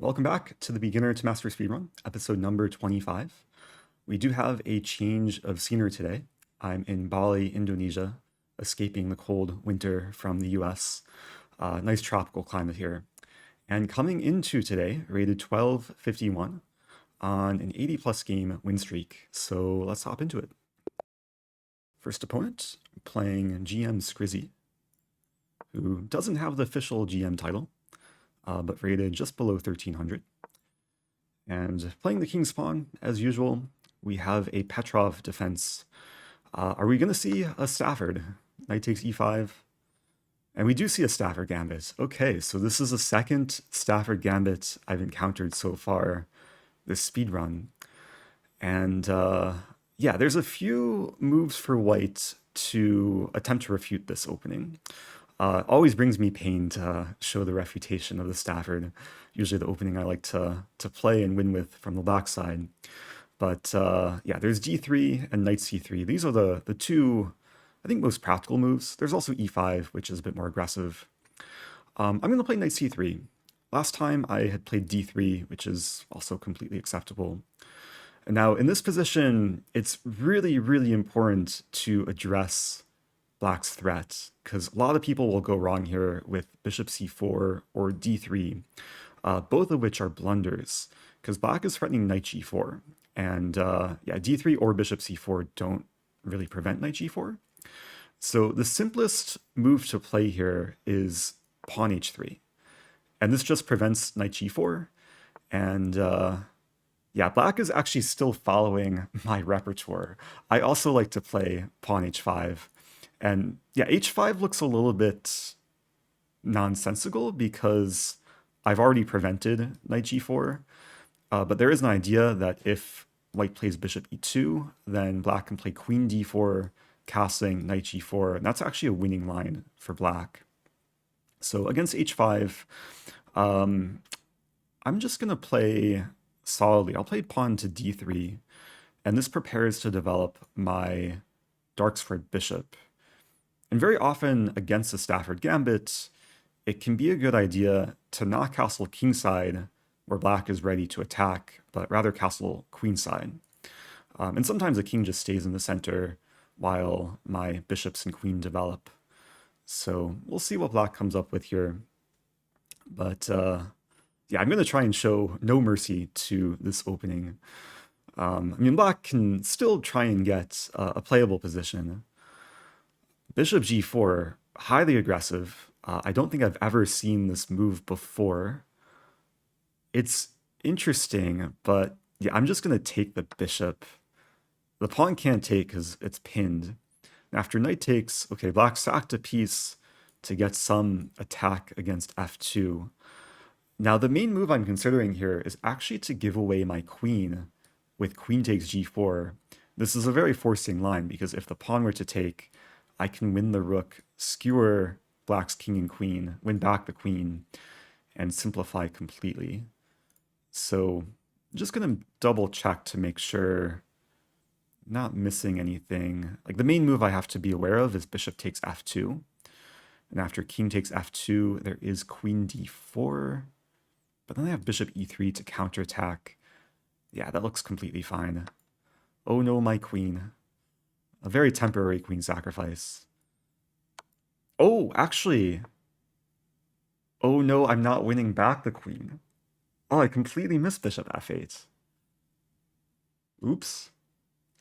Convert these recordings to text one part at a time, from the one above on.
Welcome back to the Beginner to Master Speedrun, episode number 25. We do have a change of scenery today. I'm in Bali, Indonesia, escaping the cold winter from the US. Nice tropical climate here. And coming into today, rated 1251 on an 80 plus game win streak. So let's hop into it. First opponent, playing GM Scrizzy, who doesn't have the official GM title, but rated just below 1300. And playing the King's Pawn, as usual, we have a Petrov defense. Are we going to see a Stafford? Knight takes e5. And we do see a Stafford Gambit. Okay, so this is the second Stafford Gambit I've encountered so far this speedrun. And yeah, there's a few moves for white to attempt to refute this opening. Always brings me pain to show the refutation of the Stafford. Usually the opening I like to play and win with from the backside. But yeah, there's d3 and knight c3. These are the two, I think, most practical moves. There's also e5, which is a bit more aggressive. I'm going to play knight c3. Last time I had played d3, which is also completely acceptable. And now in this position, it's really, really important to address Black's threat, because a lot of people will go wrong here with bishop c4 or d3, both of which are blunders, because Black is threatening knight g4, and yeah, d3 or bishop c4 don't really prevent knight g4. So the simplest move to play here is pawn h3, and this just prevents knight g4, and yeah, Black is actually still following my repertoire. I also like to play pawn h5. And yeah, h5 looks a little bit nonsensical because I've already prevented knight g4. But there is an idea that if white plays bishop e2, then Black can play queen d4, castling knight g4. And that's actually a winning line for Black. So against h5, I'm just going to play solidly. I'll play pawn to d3. And this prepares to develop my dark squared bishop. And very often against the Stafford Gambit, it can be a good idea to not castle kingside where Black is ready to attack, but rather castle queenside. And sometimes the king just stays in the center while my bishops and queen develop. So we'll see what Black comes up with here. But yeah, I'm going to try and show no mercy to this opening. I mean, Black can still try and get a playable position. Bishop g4, highly aggressive. I don't think I've ever seen this move before. It's interesting, but yeah, I'm just going to take the bishop. The pawn can't take because it's pinned. And after knight takes, okay, Black sacked a piece to get some attack against f2. Now, the main move I'm considering here is actually to give away my queen with queen takes g4. This is a very forcing line because if the pawn were to take, I can win the rook, skewer Black's king and queen, win back the queen, and simplify completely. So I'm just going to double check to make sure not missing anything. Like the main move I have to be aware of is bishop takes f2. And after king takes f2, there is queen d4. But then I have bishop e3 to counterattack. Yeah, that looks completely fine. Oh no, my queen. A very temporary queen sacrifice. Oh, actually. Oh no, I'm not winning back the queen. Oh, I completely missed bishop f8. Oops.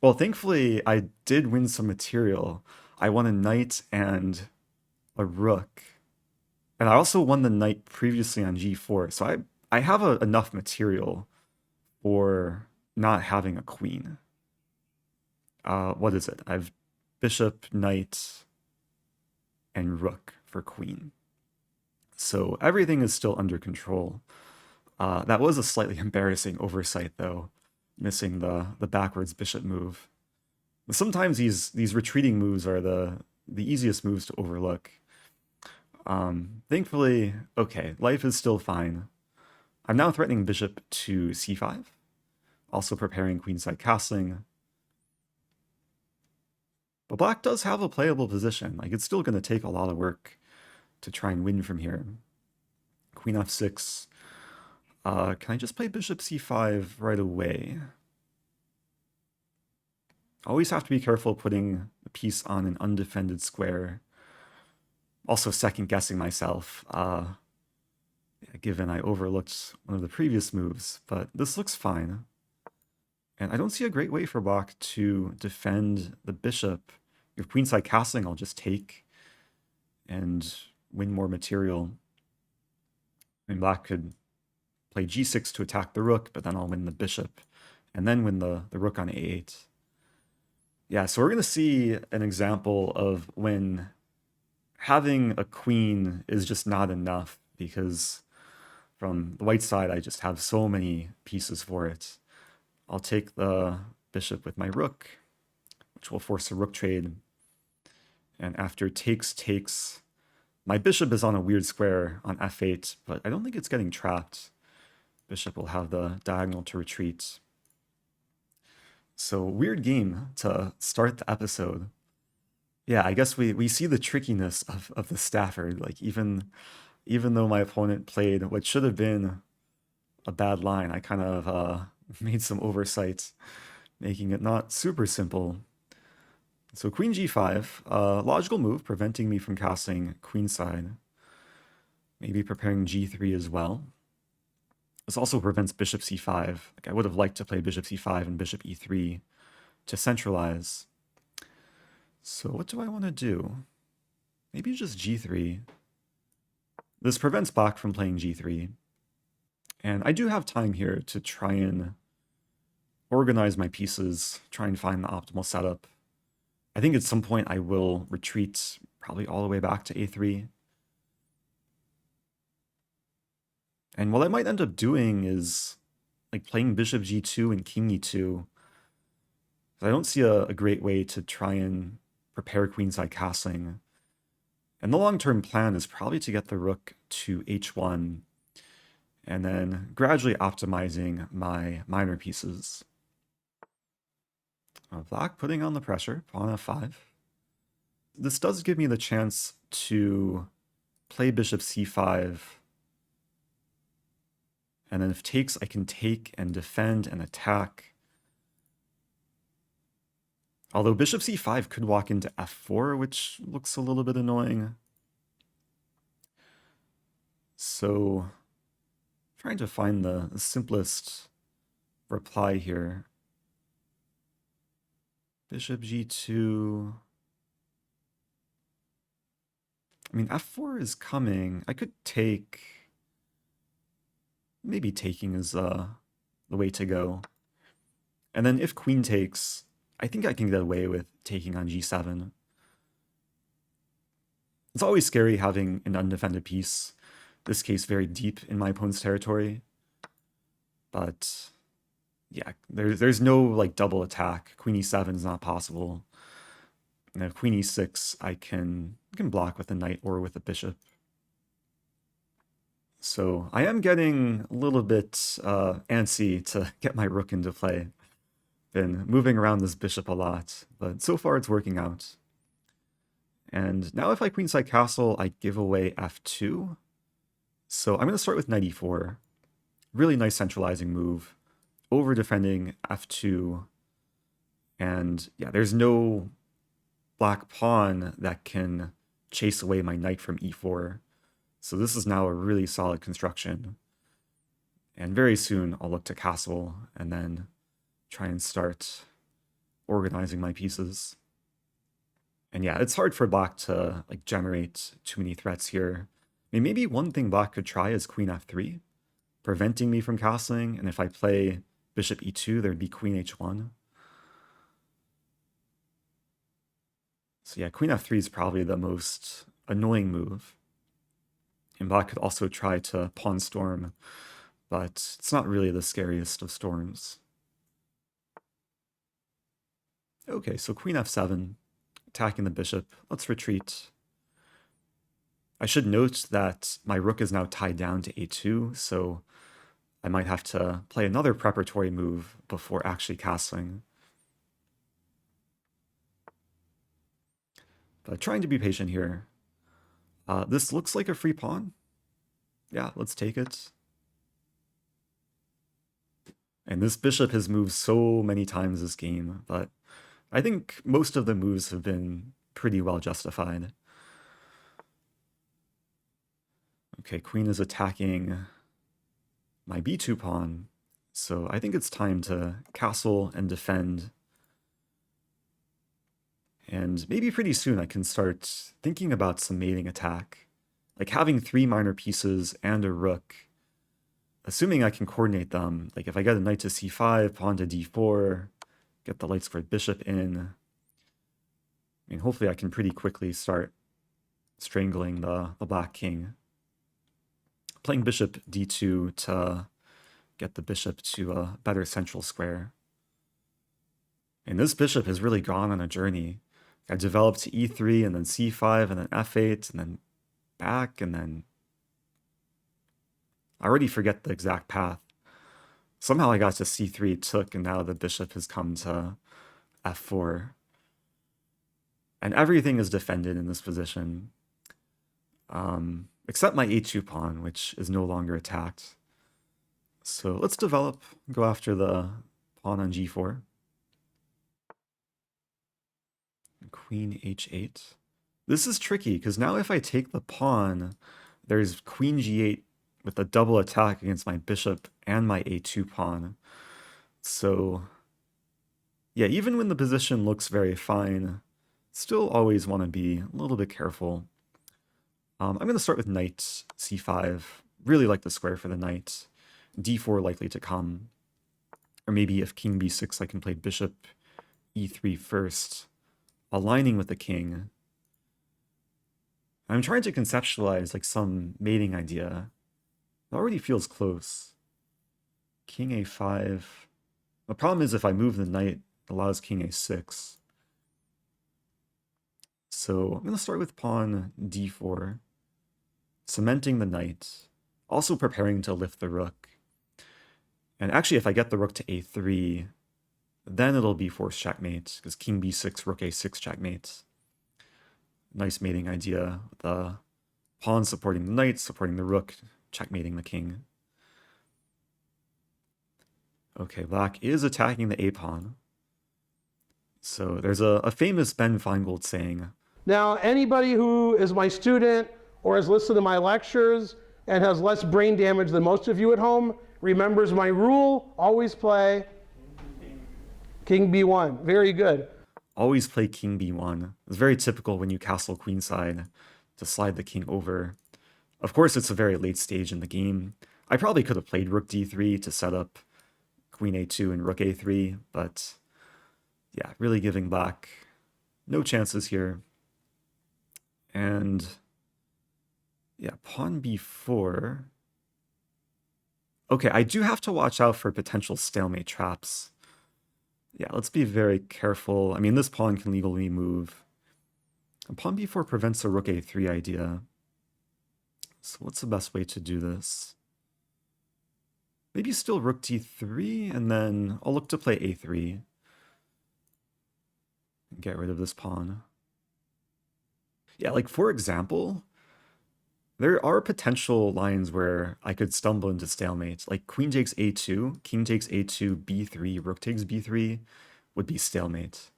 Well, thankfully, I did win some material. I won a knight and a rook. And I also won the knight previously on g4. So I have enough material for not having a queen. What is it? I've bishop, knight, and rook for queen. So everything is still under control. That was a slightly embarrassing oversight, though, missing the backwards bishop move. Sometimes these retreating moves are the easiest moves to overlook. Thankfully, okay, life is still fine. I'm now threatening bishop to c5, also preparing queenside castling. But Black does have a playable position. Like, it's still going to take a lot of work to try and win from here. Queen f6. Can I just play bishop c5 right away? Always have to be careful putting a piece on an undefended square. Also second guessing myself, given I overlooked one of the previous moves, but this looks fine. And I don't see a great way for black to defend the bishop. If queenside castling, I'll just take and win more material. I mean, black could play g6 to attack the rook, but then I'll win the bishop and then win the rook on a8. Yeah, so we're going to see an example of when having a queen is just not enough, because from the white side, I just have so many pieces for it. I'll take the bishop with my rook, which will force a rook trade. And after takes, my bishop is on a weird square on f8, but I don't think it's getting trapped. Bishop will have the diagonal to retreat. So weird game to start the episode. Yeah, I guess we see the trickiness of the Stafford. Like even though my opponent played what should have been a bad line, I kind of made some oversights, making it not super simple. So queen g5, logical move, preventing me from casting queenside. Maybe preparing g3 as well. This also prevents bishop c5. Like I would have liked to play bishop c5 and bishop e3 to centralize. So what do I want to do? Maybe just g3. This prevents black from playing g3. And I do have time here to try and organize my pieces, try and find the optimal setup. I think at some point I will retreat probably all the way back to a3. And what I might end up doing is like playing bishop g2 and king e2. I don't see a great way to try and prepare queenside castling. And the long-term plan is probably to get the rook to h1 and then gradually optimizing my minor pieces. Black putting on the pressure, pawn f5. This does give me the chance to play bishop c5. And then if takes, I can take and defend and attack. Although bishop c5 could walk into f4, which looks a little bit annoying. So trying to find the simplest reply here. Bishop g2. I mean, f4 is coming. I could take. Maybe taking is the way to go. And then if queen takes, I think I can get away with taking on g7. It's always scary having an undefended piece, this case very deep in my opponent's territory. But yeah, there's no like double attack. Queen e7 is not possible. And if queen e6, I can block with a knight or with a bishop. So I am getting a little bit antsy to get my rook into play. Been moving around this bishop a lot, but so far it's working out. And now if I queenside castle, I give away f2. So I'm going to start with knight e4. Really nice centralizing move. Over defending f2. And yeah, there's no black pawn that can chase away my knight from e4. So this is now a really solid construction. And very soon I'll look to castle and then try and start organizing my pieces. And yeah, it's hard for black to like generate too many threats here. I mean, maybe one thing black could try is queen f3, preventing me from castling. And if I play bishop e2, there'd be queen h1. So yeah, queen f3 is probably the most annoying move. And black could also try to pawn storm, but it's not really the scariest of storms. Okay, so queen f7, attacking the bishop. Let's retreat. I should note that my rook is now tied down to a2, so I might have to play another preparatory move before actually castling. But trying to be patient here. This looks like a free pawn. Yeah, let's take it. And this bishop has moved so many times this game, but I think most of the moves have been pretty well justified. Okay, queen is attacking my b2 pawn, so I think it's time to castle and defend. And maybe pretty soon I can start thinking about some mating attack, like having 3 minor pieces and a rook, assuming I can coordinate them. Like if I get a knight to c5, pawn to d4, get the light squared bishop in, I mean, hopefully I can pretty quickly start strangling the black king. Playing bishop d2 to get the bishop to a better central square. And this bishop has really gone on a journey. I developed to e3 and then c5 and then f8 and then back and then I already forget the exact path. Somehow I got to c3, took, and now the bishop has come to f4. And everything is defended in this position, except my a2 pawn, which is no longer attacked. So let's develop, go after the pawn on g4. Queen h8. This is tricky, because now if I take the pawn, there's queen g8 with a double attack against my bishop and my a2 pawn. So yeah, even when the position looks very fine, still always want to be a little bit careful. I'm going to start with knight c5. Really like the square for the knight. d4 likely to come. Or maybe if king b6, I can play bishop e3 first, aligning with the king. I'm trying to conceptualize like some mating idea. It already feels close. King a5. The problem is if I move the knight, it allows king a6. So I'm going to start with pawn d4, cementing the knight, also preparing to lift the rook. And actually, if I get the rook to a3, then it'll be forced checkmate, because king b6, rook a6 checkmate. Nice mating idea. The pawn supporting the knight, supporting the rook, checkmating the king. Okay, black is attacking the a-pawn. So there's a famous Ben Feingold saying, now, anybody who is my student or has listened to my lectures and has less brain damage than most of you at home remembers my rule: always play king b1. Very good. Always play king b1. It's very typical when you castle queenside to slide the king over. Of course, it's a very late stage in the game. I probably could have played rook d3 to set up queen a2 and rook a3, but yeah, really giving black no chances here. And yeah, pawn b4. Okay, I do have to watch out for potential stalemate traps. Yeah, let's be very careful. I mean, this pawn can legally move. And pawn b4 prevents a rook a3 idea. So what's the best way to do this? Maybe still rook d3, and then I'll look to play a3. And get rid of this pawn. Yeah, like for example, there are potential lines where I could stumble into stalemate. Like queen takes a2, king takes a2, b3, rook takes b3 would be stalemate.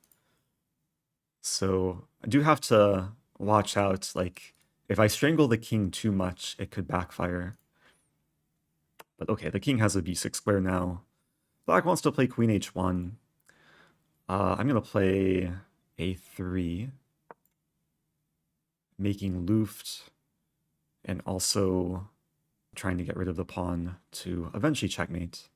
So I do have to watch out, like if I strangle the king too much, it could backfire. But okay, the king has a b6 square now. Black wants to play queen h1. I'm going to play a3, making Luft, and also trying to get rid of the pawn to eventually checkmate.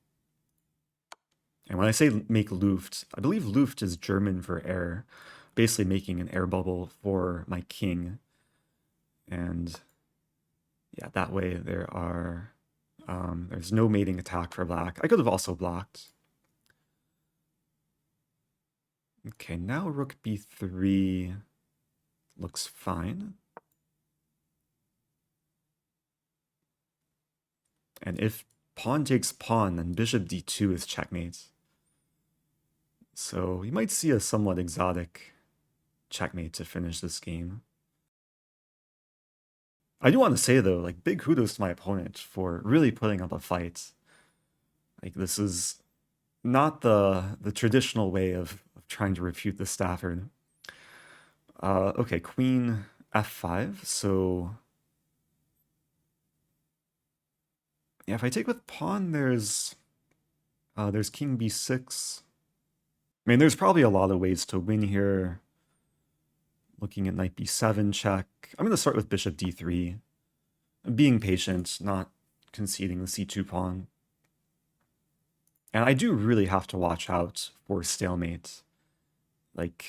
And when I say make Luft, I believe Luft is German for air, basically making an air bubble for my king. And yeah, that way there's no mating attack for black. I could have also blocked. Okay, now rook b3 looks fine. And if pawn takes pawn, then bishop d2 is checkmate. So you might see a somewhat exotic checkmate to finish this game. I do want to say though, like big kudos to my opponent for really putting up a fight. Like this is not the traditional way of trying to refute the Stafford. Okay, queen f5. So yeah, if I take with pawn, there's king b6. I mean, there's probably a lot of ways to win here. Looking at knight b7 check. I'm going to start with bishop d3. Being patient, not conceding the c2 pawn. And I do really have to watch out for stalemate. Like,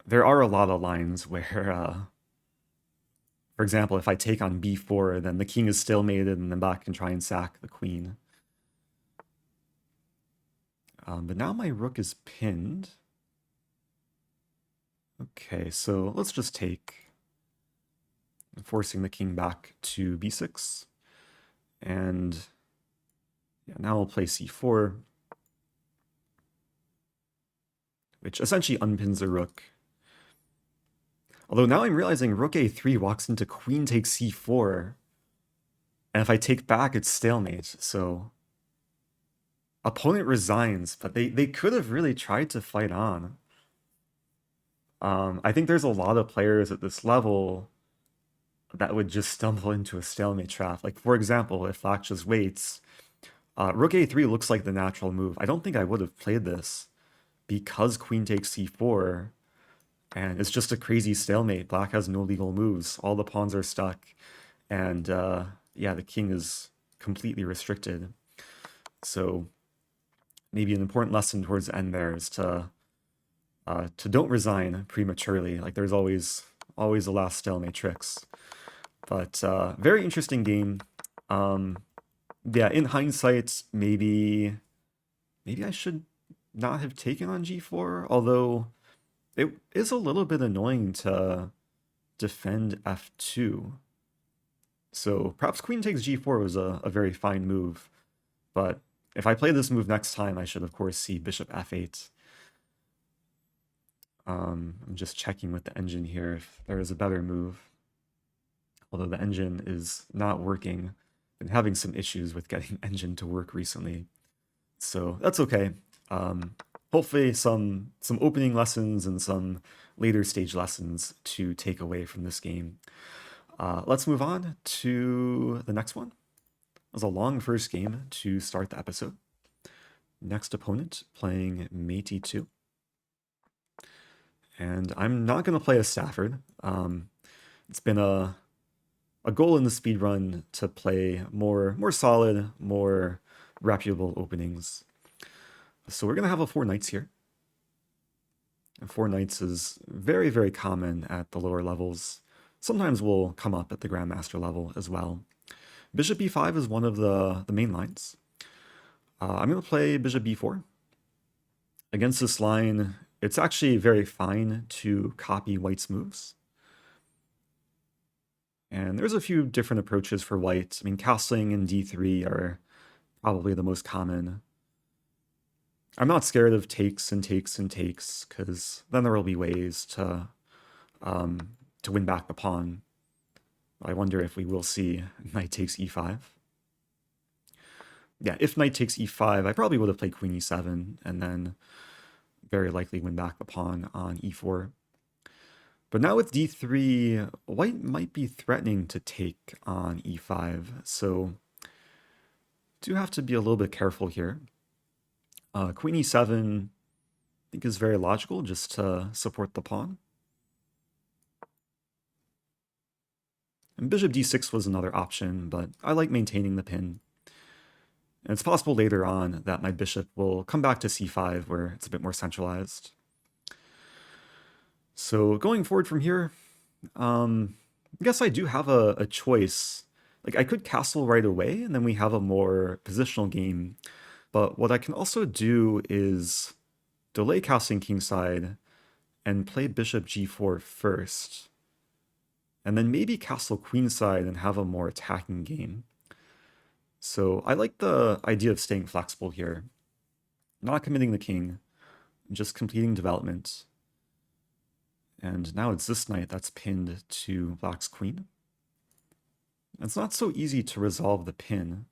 there are a lot of lines where, for example, if I take on b4, then the king is stalemated and then black can try and sack the queen. But now my rook is pinned. Okay, so let's just take, forcing the king back to b6. And yeah, now we'll play c4, which essentially unpins the rook. Although now I'm realizing rook a3 walks into queen takes c4. And if I take back, it's stalemate. So opponent resigns, but they could have really tried to fight on. I think there's a lot of players at this level that would just stumble into a stalemate trap. Like, for example, if Black just waits, rook a3 looks like the natural move. I don't think I would have played this because queen takes c4, and it's just a crazy stalemate. Black has no legal moves. All the pawns are stuck, and yeah, the king is completely restricted. So maybe an important lesson towards the end there is to don't resign prematurely. Like, there's always the last stalemate tricks. But very interesting game. Yeah, in hindsight, maybe I should not have taken on g4, although it is a little bit annoying to defend f2. So perhaps queen takes g4 was a very fine move, but if I play this move next time, I should of course see bishop f8. I'm just checking with the engine here if there is a better move. Although the engine is not working. Been having some issues with getting engine to work recently. So that's okay. Hopefully some opening lessons and some later stage lessons to take away from this game. Let's move on to the next one. It was a long first game to start the episode. Next opponent playing mate e2. And I'm not going to play a Stafford. It's been a goal in the speedrun to play more solid, more reputable openings. So we're going to have a 4 knights here. And 4 knights is very, very common at the lower levels. Sometimes will come up at the Grandmaster level as well. Bishop b5 is one of the main lines. I'm going to play bishop b4. Against this line, it's actually very fine to copy white's moves. And there's a few different approaches for white. I mean, castling and d3 are probably the most common. I'm not scared of takes and takes and takes, because then there will be ways to win back the pawn. I wonder if we will see knight takes e5. Yeah, if knight takes e5, I probably would have played queen e7, and then very likely win back the pawn on e4. But now with d3, white might be threatening to take on e5, so do have to be a little bit careful here. Queen e7, I think, is very logical just to support the pawn. And bishop d6 was another option, but I like maintaining the pin. And it's possible later on that my bishop will come back to c5, where it's a bit more centralized. So going forward from here, I guess I do have a choice. Like, I could castle right away, and then we have a more positional game. But what I can also do is delay castling kingside and play bishop g4 first. And then maybe castle queenside and have a more attacking game. So I like the idea of staying flexible here. Not committing the king, just completing development. And now it's this knight that's pinned to black's queen. It's not so easy to resolve the pin.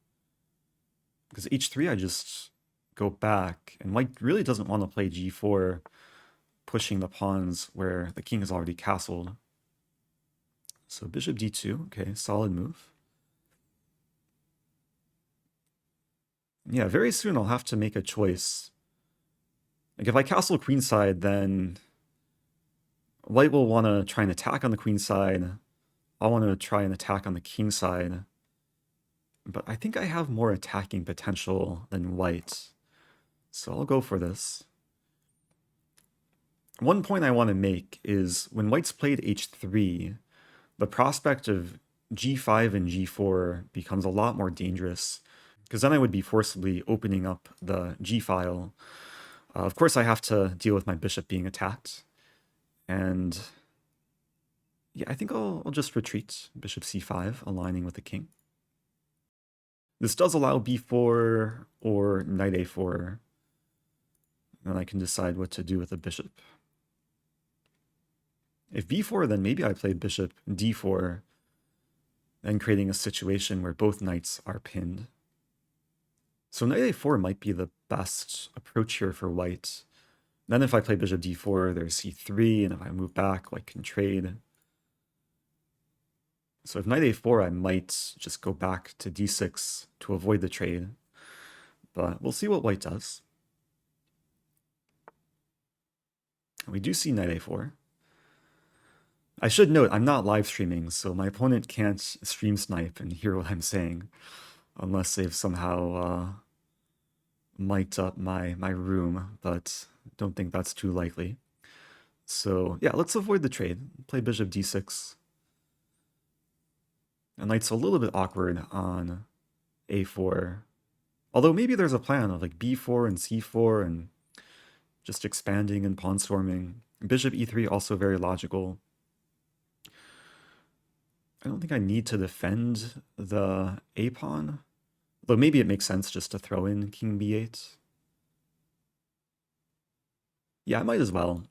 Because h3 I just go back, and white really doesn't want to play g4, pushing the pawns where the king is already castled. So bishop d2, okay, solid move. Yeah, very soon I'll have to make a choice. Like if I castle queenside, then white will want to try and attack on the queen side. I'll want to try and attack on the king side. But I think I have more attacking potential than white. So I'll go for this. One point I want to make is when white's played h3, the prospect of g5 and g4 becomes a lot more dangerous, because then I would be forcibly opening up the g file. Of course, I have to deal with my bishop being attacked. And yeah, I think I'll just retreat. Bishop c5, aligning with the king. This does allow b4 or knight a4. And I can decide what to do with the bishop. If b4, then maybe I play bishop d4, then creating a situation where both knights are pinned. So knight a4 might be the best approach here for white. Then if I play bishop d4, there's c3, and if I move back, white can trade. So if knight a4, I might just go back to d6 to avoid the trade. But we'll see what white does. We do see knight a4. I should note, I'm not live streaming, so my opponent can't stream snipe and hear what I'm saying, unless they've somehow mic'd up my room, but don't think that's too likely. So yeah, let's avoid the trade. Play bishop d6. And knight's a little bit awkward on a4. Although maybe there's a plan of like b4 and c4 and just expanding and pawn storming. Bishop e3 also very logical. I don't think I need to defend the a pawn. Though maybe it makes sense just to throw in king b8. Yeah, I might as well.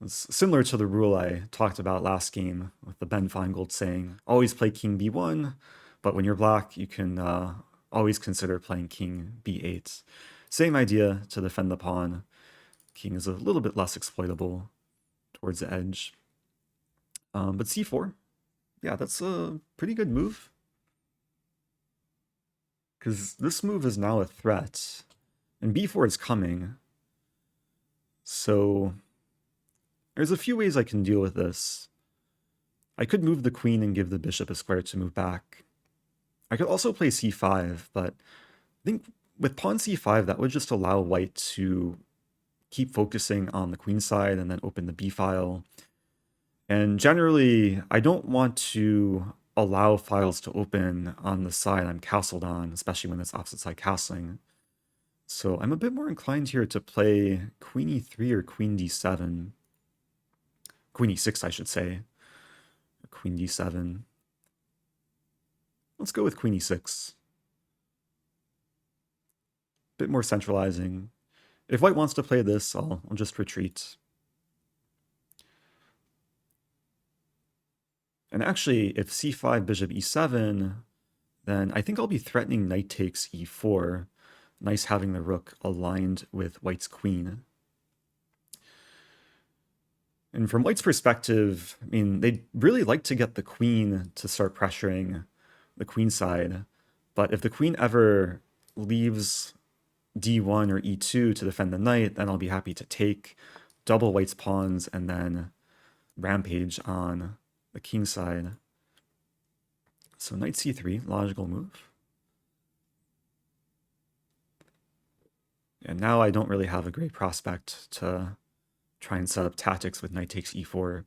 It's similar to the rule I talked about last game with the Ben Feingold saying, always play king b1, but when you're black, you can always consider playing king b8. Same idea to defend the pawn. King is a little bit less exploitable towards the edge. But c4, yeah, that's a pretty good move. Because this move is now a threat, and b4 is coming. So there's a few ways I can deal with this. I could move the queen and give the bishop a square to move back. I could also play c5, but I think with pawn c5, that would just allow white to keep focusing on the queen side and then open the b file. And generally, I don't want to allow files to open on the side I'm castled on, especially when it's opposite side castling. So I'm a bit more inclined here to play queen e3 or queen d7. Queen e6, I should say. Queen d7. Let's go with queen e6. Bit more centralizing. If white wants to play this, I'll just retreat. And actually, if c5, bishop e7, then I think I'll be threatening knight takes e4. Nice having the rook aligned with white's queen. And from white's perspective, I mean, they'd really like to get the queen to start pressuring the queen side. But if the queen ever leaves d1 or e2 to defend the knight, then I'll be happy to take, double white's pawns, and then rampage on the king side. So knight c3, logical move. And now I don't really have a great prospect to try and set up tactics with knight takes e4.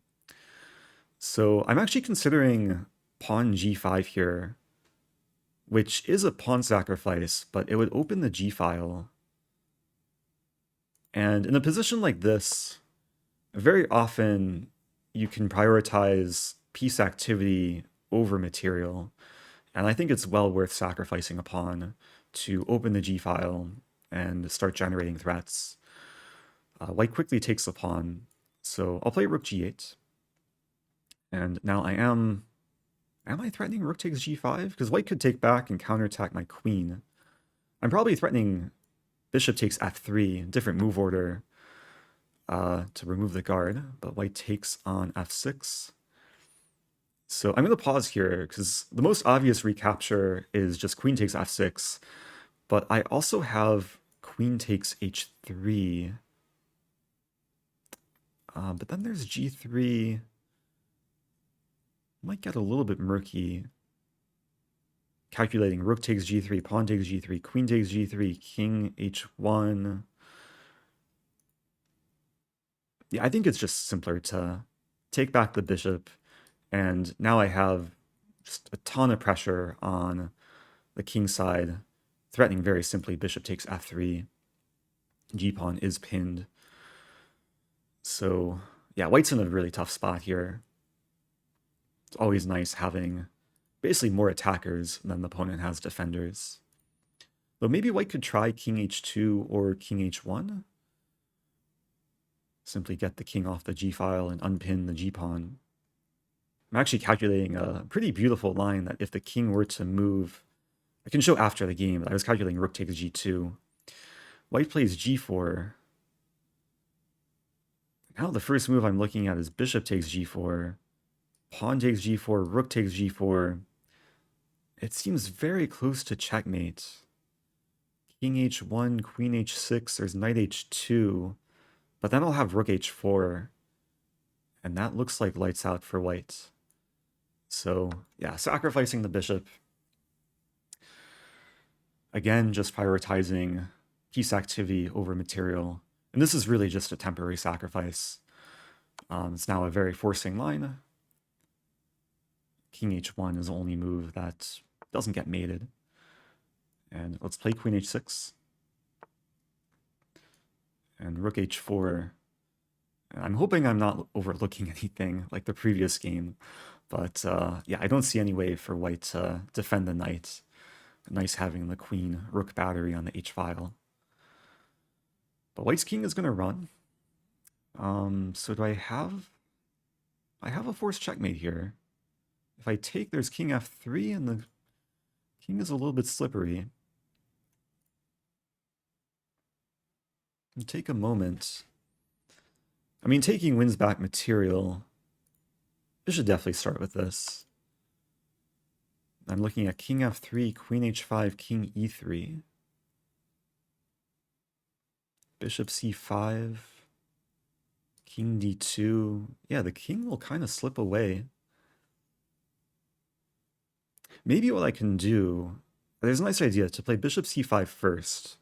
So I'm actually considering pawn g5 here, which is a pawn sacrifice, but it would open the g file. And in a position like this, very often you can prioritize piece activity over material. And I think it's well worth sacrificing a pawn to open the g file and start generating threats. White quickly takes the pawn, so I'll play rook g8. And now I am Am I threatening rook takes g5? Because white could take back and counterattack my queen. I'm probably threatening bishop takes f3, different move order to remove the guard, but white takes on f6. So I'm going to pause here because the most obvious recapture is just queen takes f6, but I also have queen takes h3. But then there's g3. Might get a little bit murky. Calculating rook takes g3, pawn takes g3, queen takes g3, king h1. Yeah, I think it's just simpler to take back the bishop, and now I have just a ton of pressure on the king side, threatening very simply bishop takes f3. G-pawn is pinned. So yeah, white's in a really tough spot here. It's always nice having basically more attackers than the opponent has defenders. Though maybe white could try king h2 or king h1. Simply get the king off the g-file and unpin the g-pawn. I'm actually calculating a pretty beautiful line that if the king were to move, I can show after the game, but I was calculating rook takes g2. White plays g4. Now the first move I'm looking at is bishop takes g4. Pawn takes g4, rook takes g4. It seems very close to checkmate. King h1, queen h6, there's knight h2. But then I'll have rook h4. And that looks like lights out for white. So yeah, sacrificing the bishop. Again, just prioritizing piece activity over material. And this is really just a temporary sacrifice. It's now a very forcing line. King h1 is the only move that doesn't get mated. And let's play queen h6. And rook h4. I'm hoping I'm not overlooking anything like the previous game. But yeah, I don't see any way for white to defend the knight. Nice having the queen rook battery on the h-file. But white's king is going to run. So do I have... I have a forced checkmate here. If I take, there's king f3, and the king is a little bit slippery. And take a moment. I mean, taking wins back material. I should definitely start with this. I'm looking at king f3, queen h5, king e3. Bishop c5, king d2. Yeah, the king will kind of slip away. Maybe what I can do, there's a nice idea to play bishop c5 first.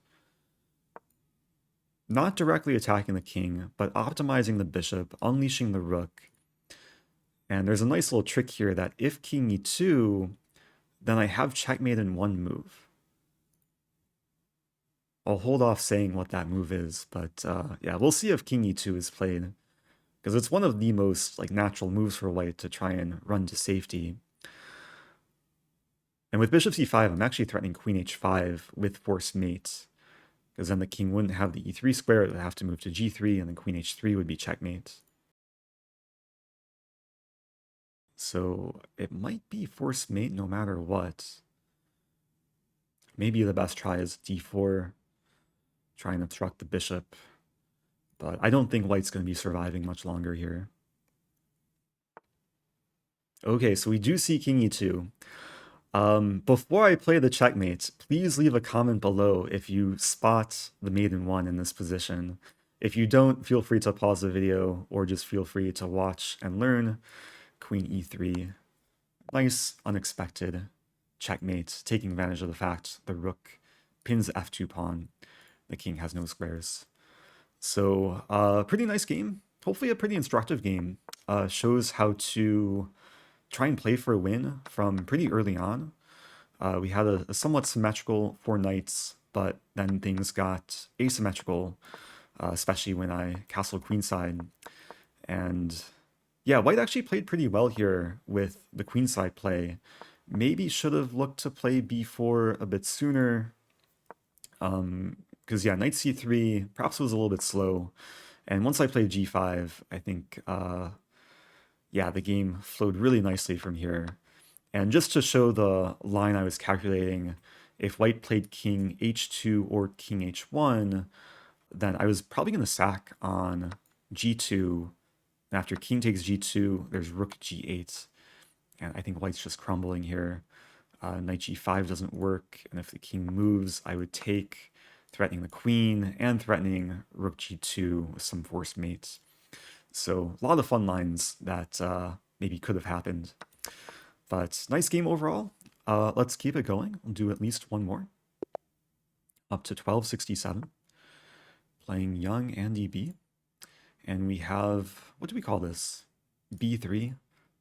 Not directly attacking the king, but optimizing the bishop, unleashing the rook. And there's a nice little trick here that if king e2, then I have checkmate in one move. I'll hold off saying what that move is, but yeah, we'll see if king e2 is played, because it's one of the most natural moves for white to try and run to safety. And with bishop c5, I'm actually threatening queen h5 with forced mate, because then the king wouldn't have the e3 square, it would have to move to g3, and then queen h3 would be checkmate. So it might be forced mate no matter what. Maybe the best try is d4, try and obstruct the bishop, but I don't think white's going to be surviving much longer here. Okay, so we do see king e2. Before I play the checkmate, please leave a comment below if you spot the mate in one in this position. If you don't, feel free to pause the video or just feel free to watch and learn. Queen e3. Nice, unexpected checkmate, taking advantage of the fact the rook pins the f2 pawn. The king has no squares. So, pretty nice game. Hopefully a pretty instructive game. Shows how to try and play for a win from pretty early on. We had a somewhat symmetrical 4 knights, but then things got asymmetrical, especially when I castled queenside. And yeah, white actually played pretty well here with the queenside play. Maybe should have looked to play b4 a bit sooner. Because yeah, knight c3 perhaps was a little bit slow. And once I played g5, I think, yeah, the game flowed really nicely from here. And just to show the line I was calculating, if white played king h2 or king h1, then I was probably going to sack on g2. And after king takes g2, there's rook g8. And I think white's just crumbling here. Knight g5 doesn't work. And if the king moves, I would take, threatening the queen and threatening rook g2 with some forced mates. So a lot of fun lines that maybe could have happened. But nice game overall. Let's keep it going. We'll do at least one more. Up to 1267. Playing young Andy B. And we have, what do we call this? B3,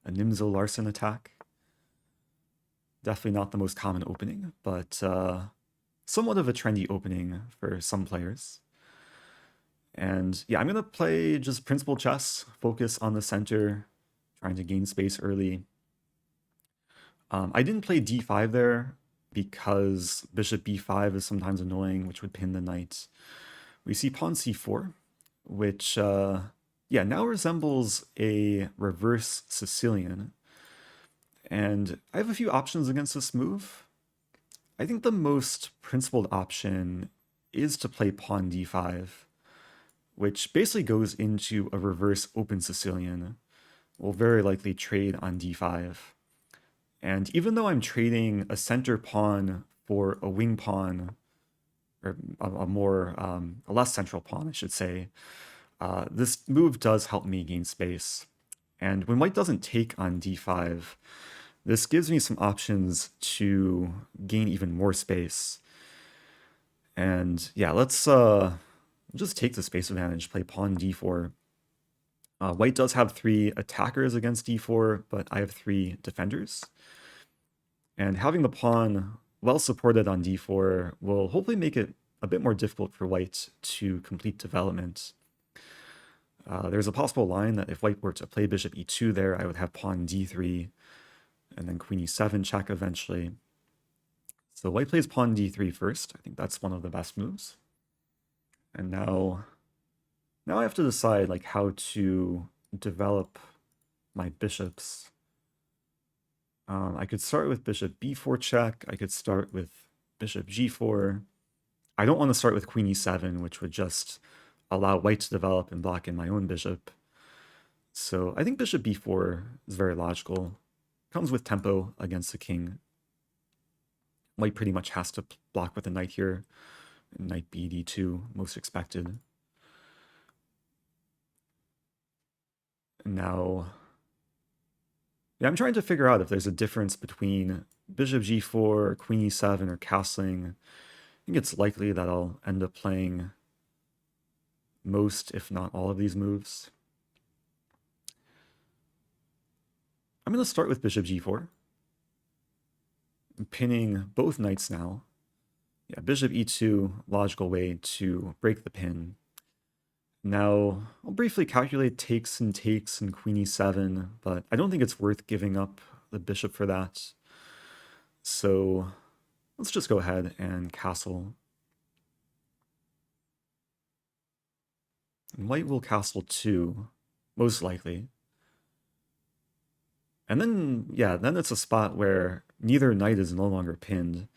a Nimzo-Larsen attack. Definitely not the most common opening, but somewhat of a trendy opening for some players. And yeah, I'm going to play just principal chess, focus on the center, trying to gain space early. I didn't play d5 there because bishop b5 is sometimes annoying, which would pin the knight. We see pawn c4, which, yeah, now resembles a reverse Sicilian. And I have a few options against this move. I think the most principled option is to play pawn d5, which basically goes into a reverse open Sicilian. We'll very likely trade on d5. And even though I'm trading a center pawn for a wing pawn, or a less central pawn, I should say, this move does help me gain space. And when white doesn't take on d5, this gives me some options to gain even more space. And yeah, let's just take the space advantage, play pawn d4. White does have 3 attackers against d4, but I have 3 defenders. And having the pawn well supported on d4 will hopefully make it a bit more difficult for white to complete development. There's a possible line that if white were to play bishop e2 there, I would have pawn d3, and then queen e7 check eventually. So white plays pawn d3 first. I think that's one of the best moves. And now I have to decide like how to develop my bishops. I could start with bishop b4 check. I could start with bishop g4. I don't want to start with queen e7, which would just allow white to develop and block in my own bishop. So I think bishop b4 is very logical. Comes with tempo against the king. White pretty much has to block with the knight here. Knight b d2, most expected. And now, yeah, I'm trying to figure out if there's a difference between bishop g4, queen e7, or castling. I think it's likely that I'll end up playing most, if not all of these moves. I'm going to start with bishop g4. I'm pinning both knights now. Yeah, bishop e2, logical way to break the pin. Now, I'll briefly calculate takes and queen e7, but I don't think it's worth giving up the bishop for that. So let's just go ahead and castle. And white will castle too, most likely. And then, yeah, then it's a spot where neither knight is no longer pinned.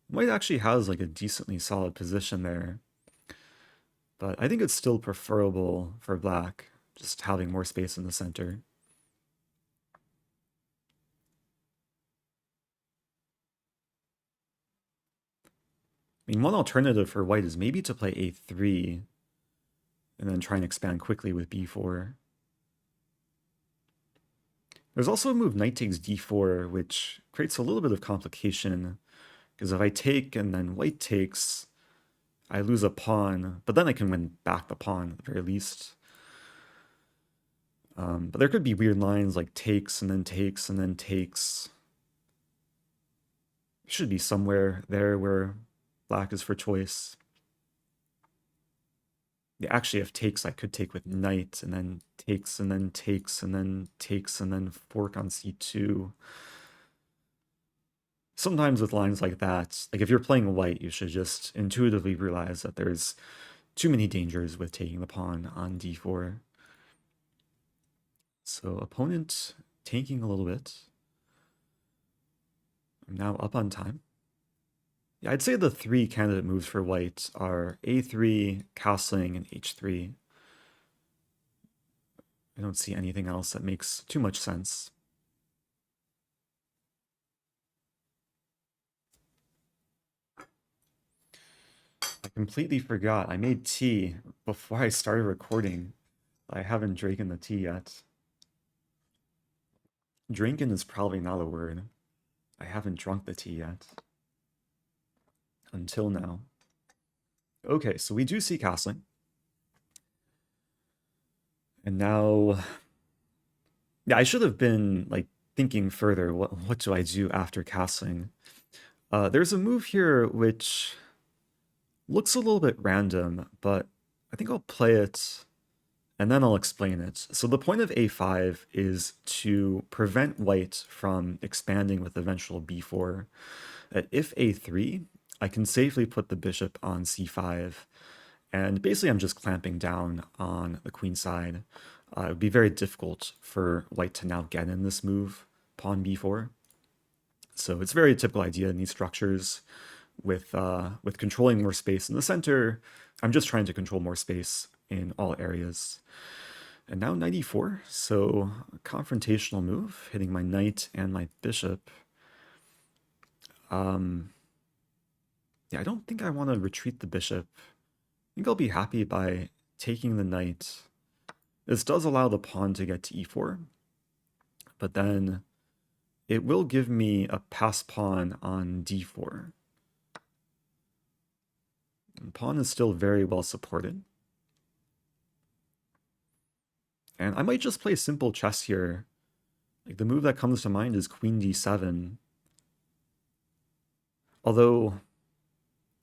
White actually has like a decently solid position there. But I think it's still preferable for black, just having more space in the center. I mean, one alternative for white is maybe to play a3 and then try and expand quickly with b4. There's also a move knight takes d4, which creates a little bit of complication, because if I take and then white takes, I lose a pawn, but then I can win back the pawn at the very least. But there could be weird lines like takes and then takes and then takes. It should be somewhere there where black is for choice. Yeah, actually, if takes, I could take with knight and then takes and then takes and then takes and then fork on c2. Sometimes with lines like that, like if you're playing white, you should just intuitively realize that there's too many dangers with taking the pawn on d4. So opponent tanking a little bit. I'm now up on time. Yeah, I'd say the three candidate moves for white are a3, castling, and h3. I don't see anything else that makes too much sense. I completely forgot. I made tea before I started recording. I haven't drinking the tea yet. Drinking is probably not a word. I haven't drunk the tea yet. Until now. Okay, so we do see castling. And now... Yeah, I should have been, like, thinking further. What do I do after castling? There's a move here which looks a little bit random, but I think I'll play it and then I'll explain it. So the point of a5 is to prevent white from expanding with eventual b4. That if a3, I can safely put the bishop on c5, and basically I'm just clamping down on the queen side. It would be very difficult for white to now get in this move, pawn b4. So it's a very typical idea in these structures with controlling more space in the center. I'm just trying to control more space in all areas. And now knight e4, so a confrontational move, hitting my knight and my bishop. Yeah, I don't think I want to retreat the bishop. I think I'll be happy by taking the knight. This does allow the pawn to get to e4, but then it will give me a pass pawn on d4. The pawn is still very well supported. And I might just play simple chess here. Like, the move that comes to mind is queen d7. Although,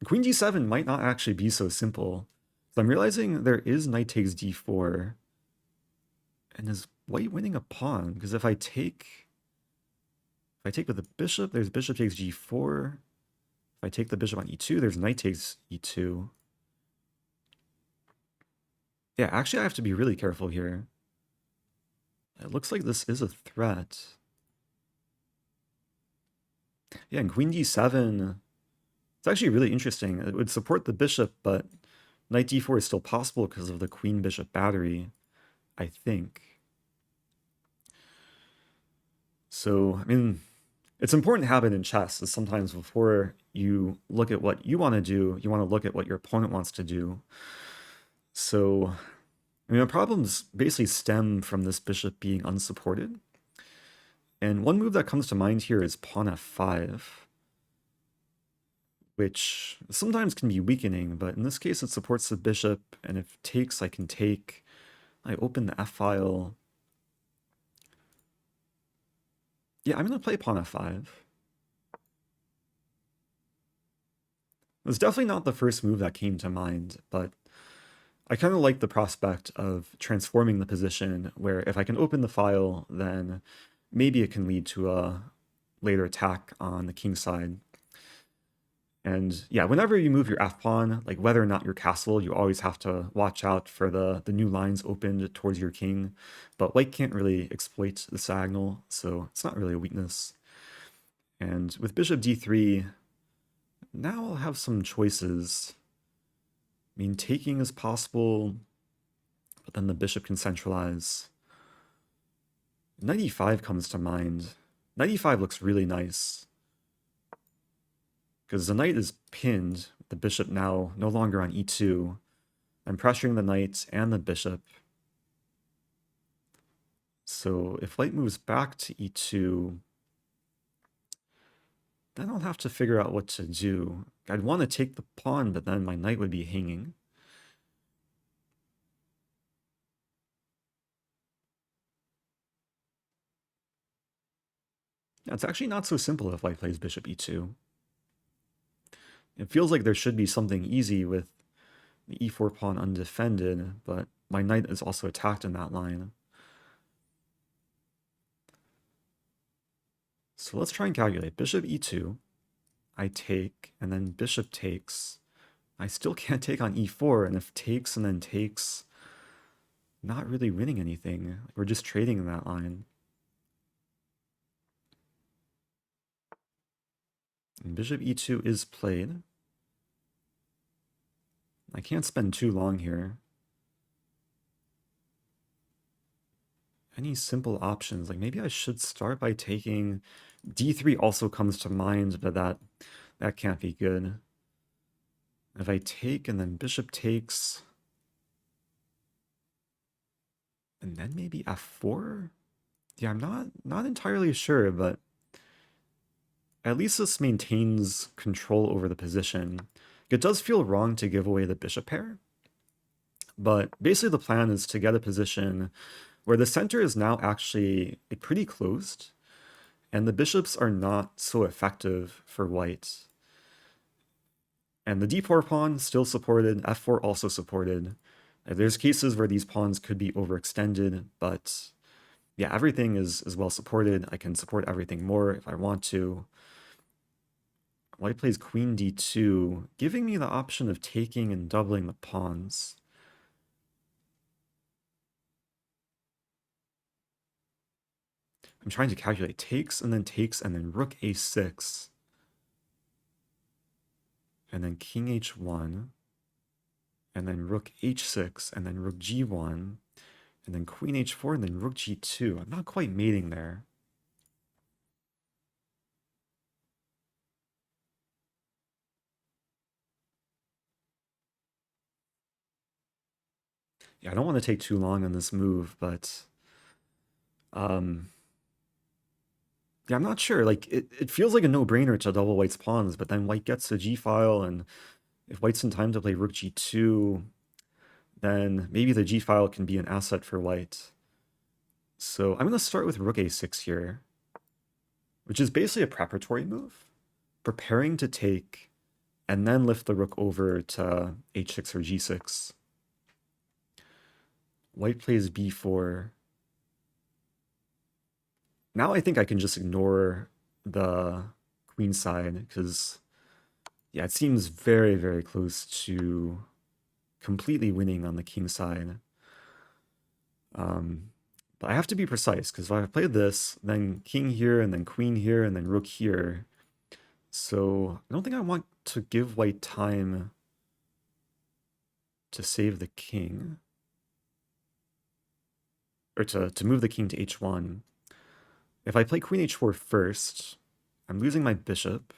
queen d7 might not actually be so simple. So I'm realizing there is knight takes d4. And is white winning a pawn? Because if I take with the bishop, there's bishop takes g4. If I take the bishop on e2, there's knight takes e2. Yeah, actually I have to be really careful here. It looks like this is a threat. Yeah, and queen d7, it's actually really interesting. It would support the bishop, but knight d4 is still possible because of the queen-bishop battery, I think. So, I mean, it's an important habit in chess is sometimes before you look at what you want to do, you want to look at what your opponent wants to do. So, I mean, the problems basically stem from this bishop being unsupported. And one move that comes to mind here is pawn f5, which sometimes can be weakening, but in this case it supports the bishop, and if takes, I can take. I open the f-file. Yeah, I'm going to play pawn f5. It was definitely not the first move that came to mind, but I kind of like the prospect of transforming the position where if I can open the file, then maybe it can lead to a later attack on the king side. And yeah, whenever you move your f-pawn, like whether or not you're castle, you always have to watch out for the new lines opened towards your king. But white can't really exploit the diagonal, so it's not really a weakness. And with bishop d3, now I'll have some choices. I mean, taking is possible, but then the bishop can centralize. Knight e5 comes to mind. Knight e5 looks really nice, because the knight is pinned, the bishop now no longer on e2. I'm pressuring the knight and the bishop. So if white moves back to e2, then I'll have to figure out what to do. I'd want to take the pawn, but then my knight would be hanging. It's actually not so simple if white plays bishop e2. It feels like there should be something easy with the e4 pawn undefended, but my knight is also attacked in that line. So let's try and calculate. Bishop e2, I take, and then bishop takes. I still can't take on e4, and if takes and then takes, not really winning anything. We're just trading in that line. And bishop e2 is played. I can't spend too long here. Any simple options? Like maybe I should start by taking d3 also comes to mind, but that can't be good. If I take and then bishop takes, and then maybe f4? Yeah, I'm not entirely sure, but at least this maintains control over the position. It does feel wrong to give away the bishop pair, but basically the plan is to get a position where the center is now actually pretty closed, and the bishops are not so effective for white. And the d4 pawn still supported, f4 also supported. There's cases where these pawns could be overextended, but yeah, everything is well supported. I can support everything more if I want to. White plays queen d2, giving me the option of taking and doubling the pawns. I'm trying to calculate takes and then rook a6. And then king h1. And then rook h6, and then rook g1. And then queen h4, and then rook g2. I'm not quite mating there. Yeah, I don't want to take too long on this move, but yeah, I'm not sure. Like it feels like a no-brainer to double white's pawns, but then white gets the g-file, and if white's in time to play rook g2, then maybe the g-file can be an asset for white. So I'm going to start with rook a6 here, which is basically a preparatory move, preparing to take, and then lift the rook over to h6 or g6. White plays b4. Now I think I can just ignore the queen side, because yeah, it seems very, very close to completely winning on the king side. But I have to be precise, because if I played this, then king here, and then queen here, and then rook here. So I don't think I want to give white time to save the king, or to move the king to h1. If I play queen h4 first, I'm losing my bishop,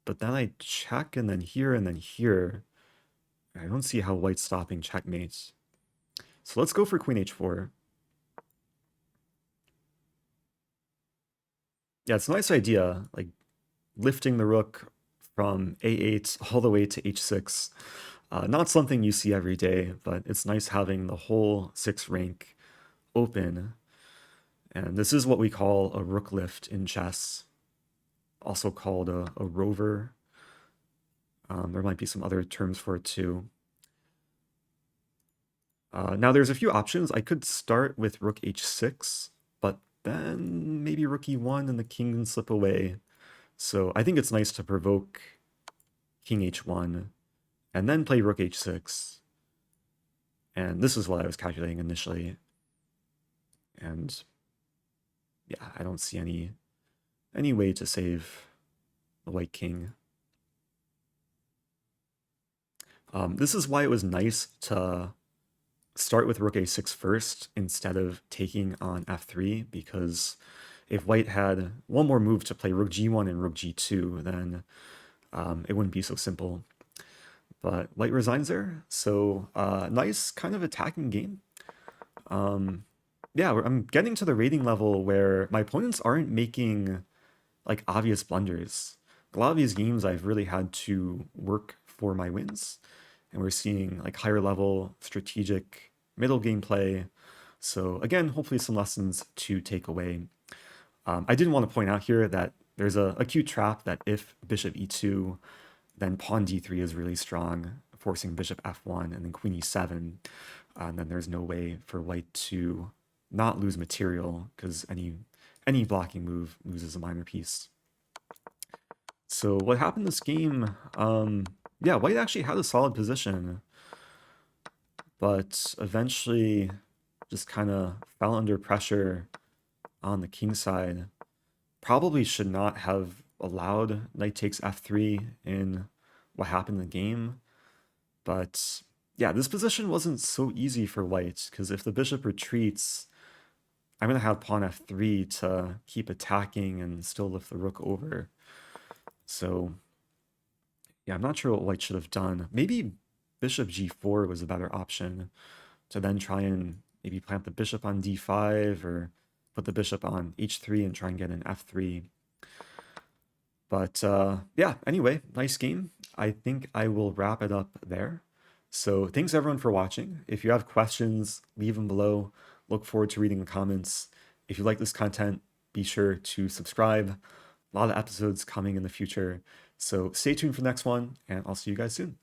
but then I check, and then here, and then here. I don't see how white's stopping checkmate. So let's go for queen h4. Yeah, it's a nice idea, like lifting the rook from a8 all the way to h6. Not something you see every day, but it's nice having the whole 6 rank open. And this is what we call a rook lift in chess, also called a rover. There might be some other terms for it too. Now there's a few options. I could start with rook h6, but then maybe rook e1 and the king can slip away. So I think it's nice to provoke king h1 and then play rook h6. And this is what I was calculating initially. And yeah, I don't see any way to save the white king. This is why it was nice to start with rook a6 first instead of taking on f3, because if white had one more move to play rook g1 and rook g2, then it wouldn't be so simple. But white resigns there, so nice kind of attacking game. Yeah, I'm getting to the rating level where my opponents aren't making like obvious blunders. A lot of these games I've really had to work for my wins, and we're seeing like higher level strategic middle game play. So again, hopefully some lessons to take away. I did want to point out here that there's a cute trap that if bishop e2, then pawn d3 is really strong, forcing bishop f1 and then queen e7. And then there's no way for white to not lose material, because any blocking move loses a minor piece. So what happened this game, yeah, white actually had a solid position, but eventually just kind of fell under pressure on the king side. Probably should not have allowed knight takes f3 in what happened in the game. But yeah, this position wasn't so easy for white, because if the bishop retreats, I'm going to have pawn f3 to keep attacking and still lift the rook over. So yeah, I'm not sure what white should have done. Maybe bishop g4 was a better option to then try and maybe plant the bishop on d5 or put the bishop on h3 and try and get an f3. But yeah, anyway, nice game. I think I will wrap it up there. So thanks everyone for watching. If you have questions, leave them below. Look forward to reading the comments. If you like this content, be sure to subscribe. A lot of episodes coming in the future. So stay tuned for the next one, and I'll see you guys soon.